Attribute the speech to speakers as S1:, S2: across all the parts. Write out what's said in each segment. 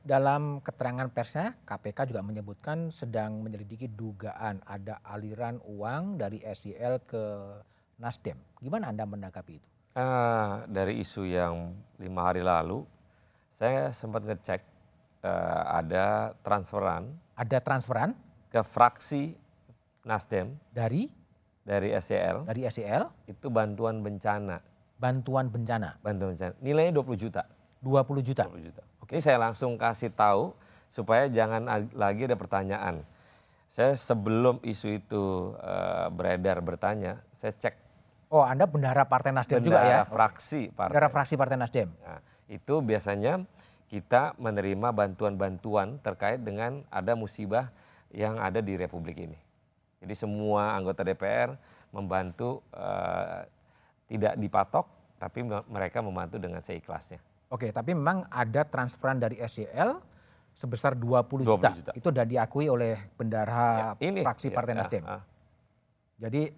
S1: dalam keterangan persnya KPK juga menyebutkan sedang menyelidiki dugaan ada aliran uang dari SYL ke Nasdem. Gimana Anda menanggapi itu?
S2: Dari isu yang 5 hari lalu, saya sempat ngecek ada transferan
S1: Ada transferan
S2: ke fraksi Nasdem
S1: dari
S2: SYL,
S1: SYL
S2: itu bantuan bencana.
S1: bantuan bencana
S2: Bantuan bencana, nilainya 20 juta.
S1: 20 juta.
S2: 20 juta. Ini saya langsung kasih tahu supaya jangan lagi ada pertanyaan. Saya sebelum isu itu beredar bertanya, saya cek.
S1: Oh, Anda bendahara Partai Nasdem juga ya?
S2: Fraksi partai.
S1: Bendahara fraksi Partai Nasdem.
S2: Nah, itu biasanya kita menerima bantuan-bantuan terkait dengan ada musibah yang ada di Republik ini. Jadi semua anggota DPR membantu tidak dipatok, tapi mereka membantu dengan seikhlasnya.
S1: Oke, tapi memang ada transferan dari SYL sebesar 20 juta. Itu sudah diakui oleh bendahara fraksi Partai Nasdem. Jadi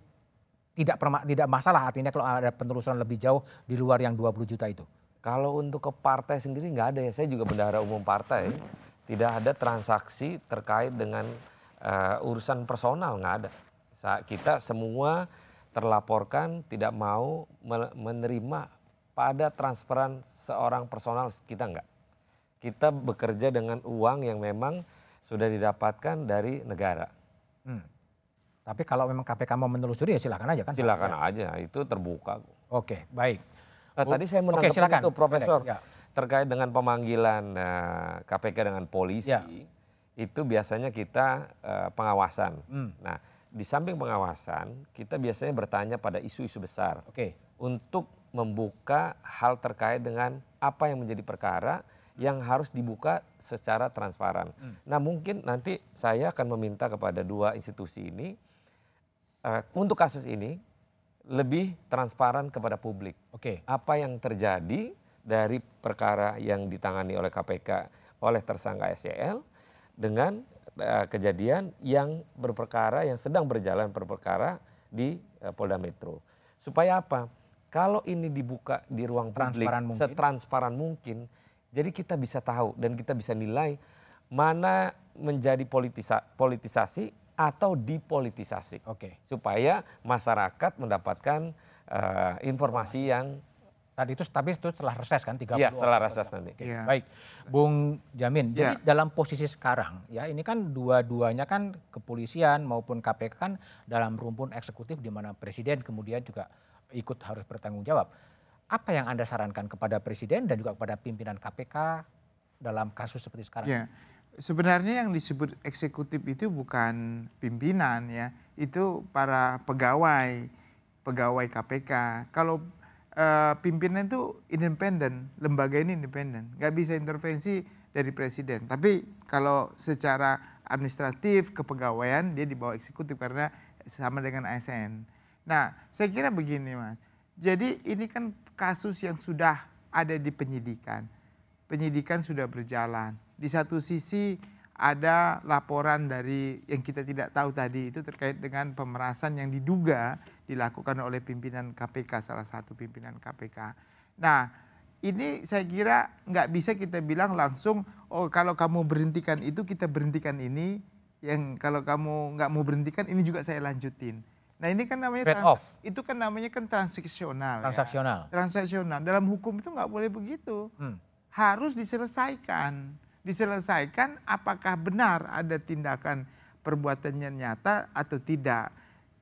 S1: tidak masalah artinya kalau ada penelusuran lebih jauh di luar yang 20 juta itu.
S2: Kalau untuk ke partai sendiri nggak ada ya. Saya juga bendahara umum partai. Tidak ada transaksi terkait dengan urusan personal, nggak ada. Kita semua terlaporkan tidak mau menerima pada transferan seorang personal, kita enggak. Kita bekerja dengan uang yang memang sudah didapatkan dari negara.
S1: Tapi kalau memang KPK mau menelusuri ya silakan aja kan?
S2: Silakan aja, itu terbuka.
S1: Oke, baik.
S2: Tadi saya menanggapi itu Profesor, terkait dengan pemanggilan KPK dengan polisi, itu biasanya kita pengawasan. Nah, di samping pengawasan, kita biasanya bertanya pada isu-isu besar. Untuk membuka hal terkait dengan apa yang menjadi perkara yang harus dibuka secara transparan. Nah, mungkin nanti saya akan meminta kepada dua institusi ini untuk kasus ini lebih transparan kepada publik. Apa yang terjadi dari perkara yang ditangani oleh KPK oleh tersangka SYL dengan kejadian yang berperkara yang sedang berjalan berperkara di Polda Metro. Supaya apa? Kalau ini dibuka di ruang publik setransparan mungkin, jadi kita bisa tahu dan kita bisa nilai mana menjadi politisasi atau dipolitisasi. Supaya masyarakat mendapatkan informasi yang
S1: tapi itu setelah reses kan 30
S2: Iya, setelah reses nanti.
S1: Baik, Bung Jamin. Jadi dalam posisi sekarang ya ini kan dua-duanya kan kepolisian maupun KPK kan dalam rumpun eksekutif di mana presiden kemudian juga ikut harus bertanggung jawab. Apa yang Anda sarankan kepada presiden dan juga kepada pimpinan KPK dalam kasus seperti sekarang?
S3: Ya, sebenarnya yang disebut eksekutif itu bukan pimpinan ya, itu para pegawai KPK. Kalau pimpinan itu independen, lembaga ini independen, nggak bisa intervensi dari presiden. Tapi kalau secara administratif kepegawaian dia di bawah eksekutif karena sama dengan ASN. Nah, saya kira begini Mas, jadi ini kan kasus yang sudah ada di penyidikan. Penyidikan sudah berjalan. Di satu sisi ada laporan dari yang kita tidak tahu tadi itu terkait dengan pemerasan yang diduga dilakukan oleh pimpinan KPK, salah satu pimpinan KPK. Nah, ini saya kira nggak bisa kita bilang langsung, oh kalau kamu berhentikan itu kita berhentikan ini, yang kalau kamu nggak mau berhentikan ini juga saya lanjutin. Nah ini kan namanya itu kan namanya kan transaksional. Transaksional. Dalam hukum itu nggak boleh begitu. Harus diselesaikan. Diselesaikan apakah benar ada tindakan perbuatannya nyata atau tidak.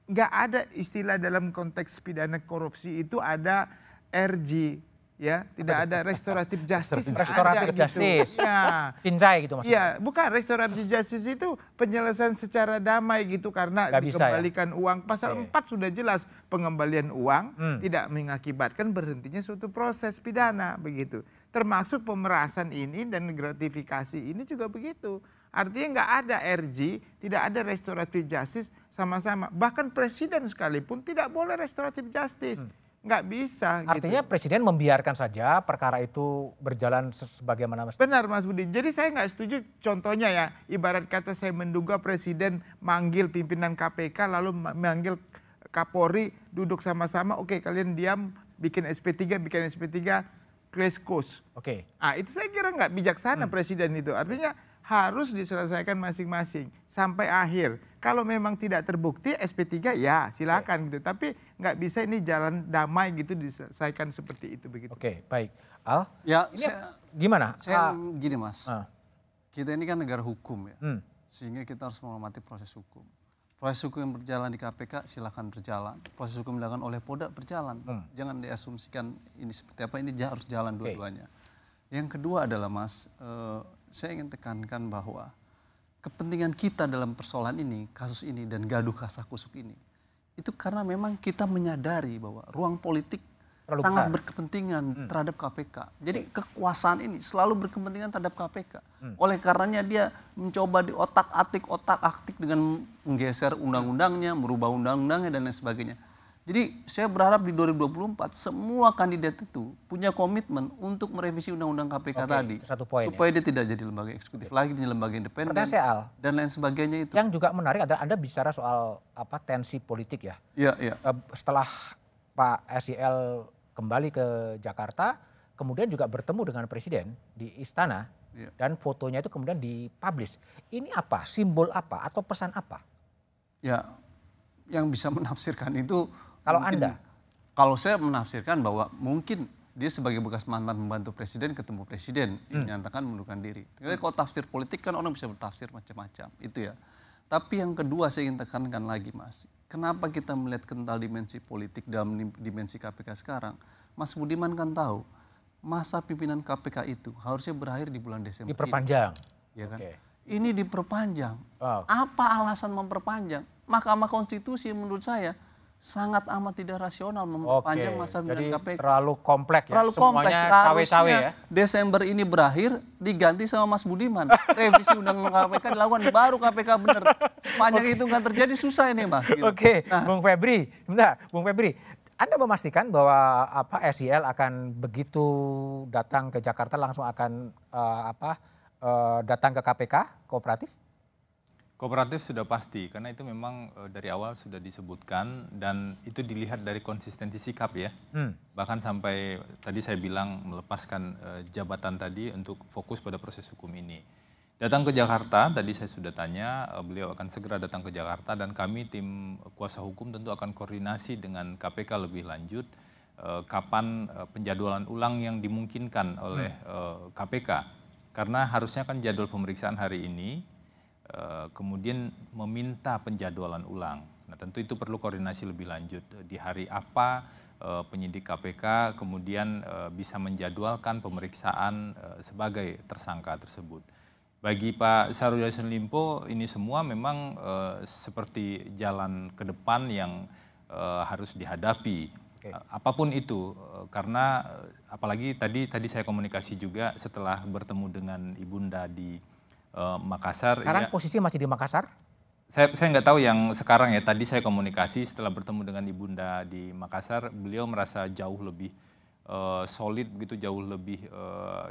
S3: Nggak ada istilah dalam konteks pidana korupsi itu ada RG. Ya, tidak ada restoratif justice.
S1: Restoratif justice. Ya. Cincai gitu maksudnya.
S3: Iya, bukan restoratif justice itu penyelesaian secara damai gitu karena dikembalikan uang. Pasal 4 sudah jelas pengembalian uang tidak mengakibatkan berhentinya suatu proses pidana begitu. Termasuk pemerasan ini dan gratifikasi ini juga begitu. Artinya nggak ada RG, tidak ada restoratif justice sama-sama. Bahkan presiden sekalipun tidak boleh restoratif justice. Nggak bisa.
S1: Artinya gitu. Presiden membiarkan saja perkara itu berjalan sebagaimana mestinya.
S3: Benar Mas Budi. Jadi saya nggak setuju contohnya ya. Ibarat kata saya menduga presiden manggil pimpinan KPK lalu manggil Kapolri duduk sama-sama. Oke kalian diam bikin SP3. crash course.
S1: Oke.
S3: Itu saya kira nggak bijaksana presiden itu. Artinya harus diselesaikan masing-masing sampai akhir. Kalau memang tidak terbukti SP3 ya silakan gitu. Tapi nggak bisa ini jalan damai gitu diselesaikan seperti itu begitu.
S1: Oke, baik. Al?
S4: Ya,
S1: gimana?
S4: Saya gini Mas, kita ini kan negara hukum ya, sehingga kita harus menghormati proses hukum. Proses hukum yang berjalan di KPK silakan berjalan. Proses hukum yang dilakukan oleh Polda berjalan. Jangan diasumsikan ini seperti apa, ini harus jalan dua-duanya. Yang kedua adalah Mas, saya ingin tekankan bahwa kepentingan kita dalam persoalan ini, kasus ini dan gaduh kasakusuk ini, itu karena memang kita menyadari bahwa ruang politik sangat berkepentingan terhadap KPK. Jadi kekuasaan ini selalu berkepentingan terhadap KPK. Oleh karenanya dia mencoba otak-atik dengan menggeser undang-undangnya, merubah undang-undangnya dan lain sebagainya. Jadi saya berharap di 2024 semua kandidat itu punya komitmen untuk merevisi undang-undang KPK tadi.
S1: Satu poin,
S4: supaya dia tidak jadi lembaga eksekutif lagi, jadi lembaga independen dan lain sebagainya itu.
S1: Yang juga menarik adalah Anda bicara soal tensi politik ya.
S4: Iya.
S1: Setelah Pak SYL kembali ke Jakarta, kemudian juga bertemu dengan Presiden di Istana, dan fotonya itu kemudian dipublish. Ini apa? Simbol apa? Atau pesan apa?
S4: Ya, yang bisa menafsirkan itu.
S1: Kalau
S4: mungkin,
S1: Anda?
S4: Kalau saya menafsirkan bahwa mungkin dia sebagai bekas mantan pembantu presiden ketemu presiden menyatakan mengundurkan diri. Jadi kalau tafsir politik kan orang bisa bertafsir macam-macam, itu ya. Tapi yang kedua saya ingin tekankan lagi Mas, kenapa kita melihat kental dimensi politik dalam dimensi KPK sekarang? Mas Budiman kan tahu masa pimpinan KPK itu harusnya berakhir di bulan Desember.
S1: Diperpanjang.
S4: Ya kan? Ini diperpanjang. Apa alasan memperpanjang? Mahkamah Konstitusi menurut saya sangat amat tidak rasional memperpanjang masa pimpinan KPK.
S1: Terlalu kompleks ya.
S4: Terlalu kompleks.
S1: Cawe-cawe ya.
S4: Desember ini berakhir diganti sama Mas Budiman. Revisi undang-undang KPK dilakukan baru KPK benar. Sepanjang itu nggak terjadi susah ini Mas. Gitu.
S1: Bung Febri. Bentar, Bung Febri. Anda memastikan bahwa SYL akan begitu datang ke Jakarta langsung akan datang ke KPK kooperatif?
S5: Kooperatif sudah pasti, karena itu memang dari awal sudah disebutkan dan itu dilihat dari konsistensi sikap ya. Bahkan sampai tadi saya bilang melepaskan jabatan tadi untuk fokus pada proses hukum ini. Datang ke Jakarta, tadi saya sudah tanya, beliau akan segera datang ke Jakarta dan kami tim kuasa hukum tentu akan koordinasi dengan KPK lebih lanjut kapan penjadwalan ulang yang dimungkinkan oleh KPK. Karena harusnya kan jadwal pemeriksaan hari ini, kemudian meminta penjadwalan ulang. Nah tentu itu perlu koordinasi lebih lanjut. Di hari apa penyidik KPK kemudian bisa menjadwalkan pemeriksaan sebagai tersangka tersebut. Bagi Pak Syahrul Yassin Limpo ini semua memang seperti jalan ke depan yang harus dihadapi. Apapun itu, karena apalagi tadi saya komunikasi juga setelah bertemu dengan Ibunda di Makassar.
S1: Sekarang posisi masih di Makassar?
S5: Saya nggak tahu yang sekarang ya. Tadi saya komunikasi setelah bertemu dengan Ibunda di Makassar, beliau merasa jauh lebih solid begitu, jauh lebih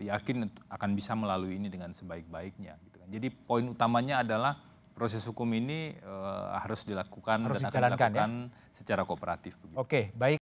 S5: yakin akan bisa melalui ini dengan sebaik-baiknya. Gitu kan. Jadi poin utamanya adalah proses hukum ini harus dilakukan dan akan dilakukan secara kooperatif.
S1: Oke, baik.